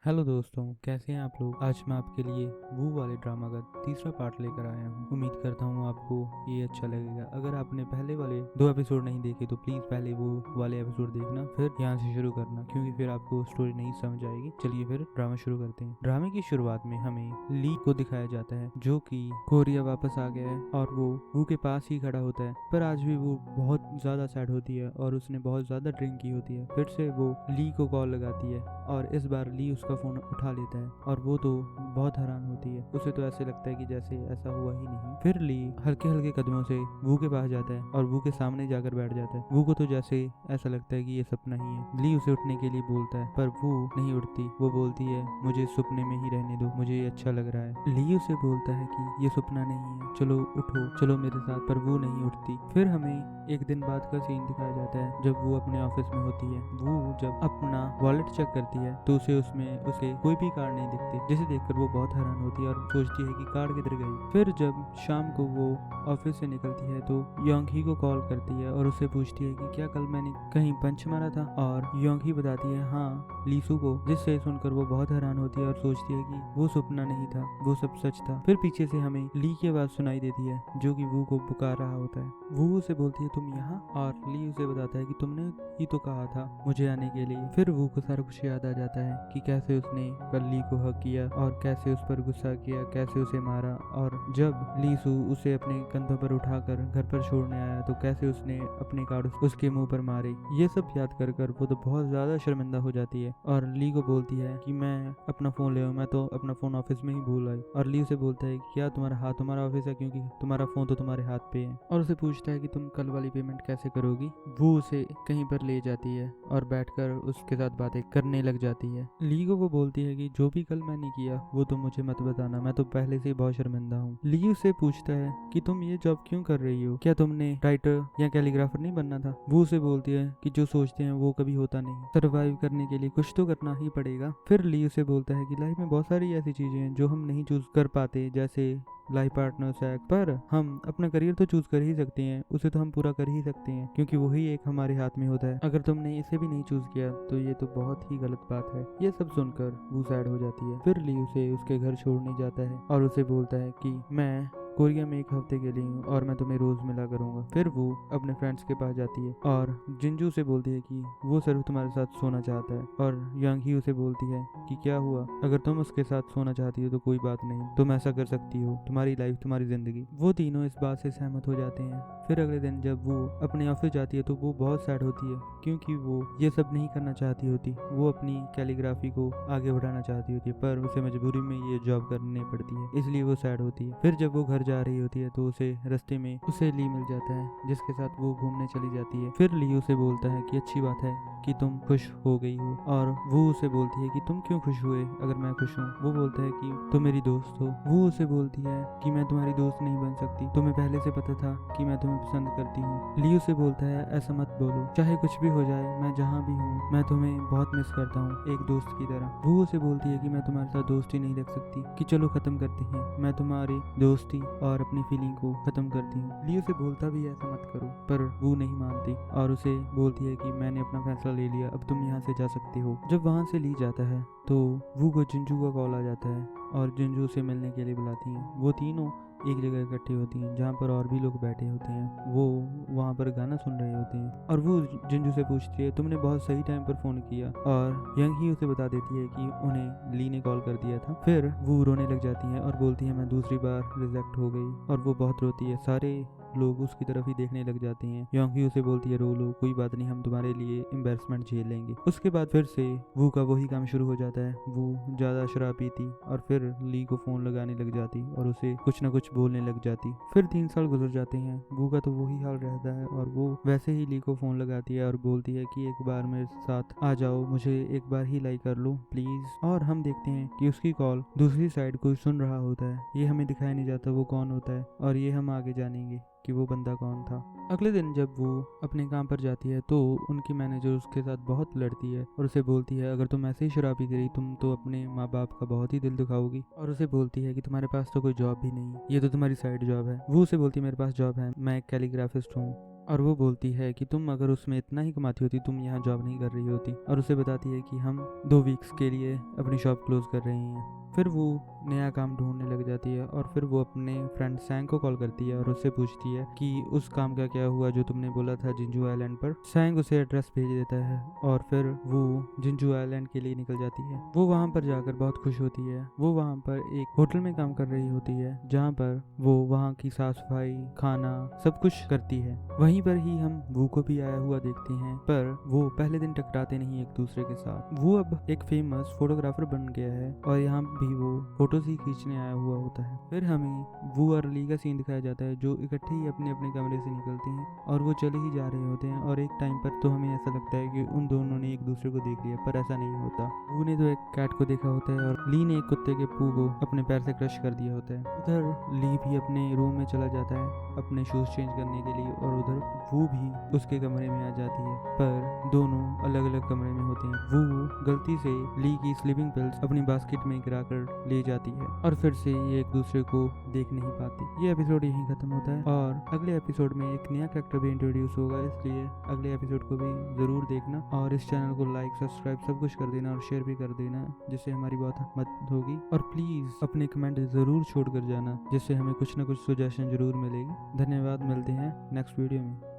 Hello दोस्तों, कैसे हैं आप लोग। आज मैं आपके लिए वो वाले ड्रामा का तीसरा पार्ट लेकर आया हूँ। उम्मीद करता हूँ आपको ये अच्छा लगेगा। अगर आपने पहले वाले 2 एपिसोड नहीं देखे तो प्लीज़ पहले वो वाले एपिसोड देखना, फिर यहाँ से शुरू करना, क्योंकि फिर आपको स्टोरी नहीं समझ आएगी। चलिए फिर ड्रामा शुरू करते हैं। ड्रामे की शुरुआत में हमें ली को दिखाया जाता है, जो कि कोरिया वापस आ गया है और वो के पास ही खड़ा होता है। पर आज भी वो बहुत ज़्यादा सैड होती है और उसने बहुत ज़्यादा ड्रिंक की होती है। फिर से वो ली को कॉल लगाती है और इस बार ली उसका फोन उठा लेता है और वो तो बहुत हैरान होती है। उसे तो ऐसे लगता है कि जैसे ऐसा हुआ ही नहीं। फिर ली हल्के हल्के कदमों से वू के पास जाता है और वू के सामने जाकर बैठ जाता है। वू को तो जैसे ऐसा लगता है कि ये सपना ही है। ली उसे उठने के लिए बोलता है पर वो नहीं उठती। वो बोलती है मुझे सपने में ही रहने दो, मुझे ये अच्छा लग रहा है। ली उसे बोलता है कि ये सपना नहीं है, चलो उठो, चलो मेरे साथ, पर वो नहीं उठती। फिर हमें एक दिन बाद का सीन दिखाया जाता है जब वो अपने ऑफिस में होती है। वो जब अपना वॉलेट चेक करती है तो उसे कोई भी कार्ड नहीं दिखते, जिसे देखकर वो बहुत हैरान होती है और सोचती है कि कार्ड किधर गई। फिर जब शाम को वो ऑफिस से निकलती है तो योंगी को कॉल करती है और उससे पूछती है कि क्या कल मैंने कहीं पंच मारा था, और योंगी बताती है हाँ लीसू को, जिससे सुनकर वो बहुत हैरान होती है और सोचती है कि वो सपना नहीं था, वो सब सच था। फिर पीछे से हमें ली की आवाज सुनाई देती है जो कि वू को पुकार रहा होता है। वू उसे बोलती है तुम यहाँ, और ली उसे बताता है कि तुमने ही तो कहा था मुझे आने के लिए। फिर वू को सारा कुछ याद आ जाता है कि कैसे उसने कल ली को हक किया और कैसे उस पर गुस्सा किया, कैसे उसे मारा, और जब लीसू उसे अपने कंधों पर उठाकर घर पर छोड़ने आया तो कैसे उसने अपने कार्ड उसके मुंह पर मारे। ये सब याद कर कर वो तो बहुत ज्यादा शर्मिंदा हो जाती है और ली को बोलती है कि मैं अपना फोन ले आऊं, मैं तो अपना फोन ऑफिस में ही भूल आई। और ली उसे बोलता है कि क्या तुम्हारा हाथ तुम्हारा ऑफिस है, क्योंकि तुम्हारा फोन तो तुम्हारे हाथ पे है। और उसे पूछता है कि तुम कल वाली पेमेंट कैसे करोगी। वो उसे कहीं पर ले जाती है और बैठकर उसके साथ बातें करने लग जाती है। ली को वो बोलती है कि जो भी कल मैंने किया वो तो मुझे मत बताना, मैं तो पहले से ही बहुत शर्मिंदा हूँ। ली उसे पूछता है कि तुम ये जॉब क्यों कर रही हो, क्या तुमने राइटर या कैलीग्राफर नहीं बनना था। वो उसे बोलती है कि जो सोचते हैं वो कभी होता नहीं, सर्वाइव करने के लिए कुछ तो करना ही पड़ेगा। फिर ली उसे बोलता है कि लाइफ में बहुत सारी ऐसी चीजें हैं जो हम नहीं चूज कर पाते, जैसे लाइफ पार्टनर सेक्स, पर हम अपना करियर तो चूज कर ही सकते हैं, उसे तो हम पूरा कर ही सकते हैं, क्योंकि वही एक हमारे हाथ में होता है। अगर तुमने इसे भी नहीं चूज किया तो ये तो बहुत ही गलत बात है। ये सब सुनकर वो सैड हो जाती है। फिर ली उसे उसके घर छोड़ने जाता है और उसे बोलता है कि मैं कोरिया में 1 हफ्ते के लिए हूँ और मैं तुम्हें रोज मिला करूंगा। फिर वो अपने फ्रेंड्स के पास जाती है और जिंजू से बोलती है कि वो सिर्फ तुम्हारे साथ सोना चाहता है, और यांग ही उसे बोलती है कि क्या हुआ, अगर तुम उसके साथ सोना चाहती हो तो कोई बात नहीं, तुम ऐसा कर सकती हो, तुम्हारी लाइफ तुम्हारी जिंदगी। वो तीनों इस बात से सहमत हो जाते हैं। फिर अगले दिन जब वो अपने ऑफिस जाती है तो वो बहुत सैड होती है, क्योंकि वो ये सब नहीं करना चाहती होती। वो अपनी कैलीग्राफी को आगे बढ़ाना चाहती होती है, पर उसे मजबूरी में ये जॉब करनी पड़ती है, इसलिए वो सैड होती है। फिर जब वो घर जा रही होती है तो उसे रास्ते में उसे ली मिल जाता है, जिसके साथ वो घूमने चली जाती है। फिर ली उसे बोलता है कि अच्छी बात है कि तुम खुश हो गई हो, और वो उसे बोलती है कि तुम क्यों खुश हुए अगर मैं खुश हूँ। वो बोलता है कि तुम मेरी दोस्त हो। वो उसे बोलती है कि मैं तुम्हारी दोस्त नहीं बन सकती, तुम्हें पहले से पता था कि मैं तुम्हें पसंद करती हूँ। ली उसे बोलता है ऐसा मत बोलो, चाहे कुछ भी हो जाए, मैं जहाँ भी हूँ मैं तुम्हें बहुत मिस करता हूँ एक दोस्त की तरह। वो उसे बोलती है कि मैं तुम्हारे साथ दोस्ती नहीं रख सकती, कि चलो खत्म करते हैं, मैं तुम्हारी दोस्ती और अपनी फीलिंग को खत्म करती हूँ। ली उसे बोलता भी है ऐसा मत करो, पर वो नहीं मानती और उसे बोलती है कि मैंने अपना फैसला ले लिया, अब तुम यहाँ से जा सकती हो। जब वहाँ से ली जाता है तो वो को जिंजू का कॉल आ जाता है और जिंजू से मिलने के लिए बुलाती हैं। वो तीनों एक जगह इकट्ठी होती हैं जहाँ पर और भी लोग बैठे होते हैं। वो वहाँ पर गाना सुन रहे होते हैं और वो जिंजू से पूछती है तुमने बहुत सही टाइम पर फोन किया, और यंग ही उसे बता देती है कि उन्हें ली ने कॉल कर दिया था। फिर वो रोने लग जाती है और बोलती है मैं दूसरी बार रिजेक्ट हो गई, और वो बहुत रोती है। सारे लोग उसकी तरफ ही देखने लग जाते हैं। योंगी उसे बोलती है रो लो, कोई बात नहीं, हम तुम्हारे लिए एम्बेरसमेंट झेल लेंगे। उसके बाद फिर से वू का वही काम शुरू हो जाता है। वो ज्यादा शराब पीती और फिर ली को फोन लगाने लग जाती और उसे कुछ न कुछ बोलने लग जाती। फिर 3 साल गुजर जाते हैं। वू का तो वही हाल रहता है और वो वैसे ही ली को फोन लगाती है और बोलती है कि एक बार मेरे साथ आ जाओ, मुझे एक बार ही लाइक कर लो प्लीज। और हम देखते हैं कि उसकी कॉल दूसरी साइड कोई सुन रहा होता है। ये हमें दिखाया नहीं जाता वो कौन होता है, और ये हम आगे जानेंगे कि वो बंदा कौन था। अगले दिन जब वो अपने काम पर जाती है तो उनकी मैनेजर उसके साथ बहुत लड़ती है और उसे बोलती है अगर तुम ऐसे ही शराब पीती रही तुम तो अपने माँ बाप का बहुत ही दिल दुखाओगी, और उसे बोलती है कि तुम्हारे पास तो कोई जॉब भी नहीं, ये तो तुम्हारी साइड जॉब है। वो उसे बोलती है मेरे पास जॉब है, मैं एक कैलीग्राफिस्ट हूँ और वो बोलती है कि तुम अगर उसमें इतना ही कमाती होती तुम यहाँ जॉब नहीं कर रही होती, और उसे बताती है कि हम 2 वीक्स के लिए अपनी शॉप क्लोज कर रही हैं। फिर वो नया काम ढूंढने लग जाती है और फिर वो अपने फ्रेंड सैंग को कॉल करती है और उससे पूछती है कि उस काम का क्या हुआ जो तुमने बोला था जिंजू आइलैंड पर। सैंग उसे एड्रेस भेज देता है और फिर वो जिंजू आइलैंड के लिए निकल जाती है। वो वहाँ पर जाकर बहुत खुश होती है। वो वहाँ पर एक होटल में काम कर रही होती है जहाँ पर वो वहाँ की साफ सफाई, खाना सब कुछ करती है। वहीं पर ही हम वू को भी आया हुआ देखते हैं, पर वो पहले दिन टकराते नहीं एक दूसरे के साथ। वो अब एक फेमस फोटोग्राफर बन गया है और यहाँ भी वो फोटोज ही खींचने आया हुआ होता है। फिर हमें वू और ली का सीन दिखाया जाता है जो इकट्ठे ही अपने अपने कमरे से निकलते हैं और वो चले ही जा रहे होते हैं, और एक टाइम पर तो हमें ऐसा लगता है कि उन दोनों ने एक दूसरे को देख लिया, पर ऐसा नहीं होता। वू ने तो एक कैट को देखा होता है और ली ने एक कुत्ते के पू को अपने पैर से क्रश कर दिया होता है। उधर ली भी अपने रूम में चला जाता है अपने शूज चेंज करने के लिए, और उधर वू भी उसके कमरे में आ जाती है, पर दोनों अलग अलग कमरे में होते हैं। वू गलती से ली की स्लीपिंग पिल्स अपनी बास्केट में गिराकर ले जाती है और फिर से ये एक दूसरे को देख नहीं पाती। ये एपिसोड यहीं खत्म होता है और अगले एपिसोड में एक नया कैरेक्टर भी इंट्रोड्यूस होगा, इसलिए अगले एपिसोड को भी जरूर देखना और इस चैनल को लाइक, सब्सक्राइब सब कुछ कर देना और शेयर भी कर देना, जिससे हमारी बहुत मदद होगी। और प्लीज अपने कमेंट जरूर छोड़ कर जाना, जिससे हमें कुछ ना कुछ सजेशन जरूर मिलेगी। धन्यवाद, मिलते हैं नेक्स्ट वीडियो में।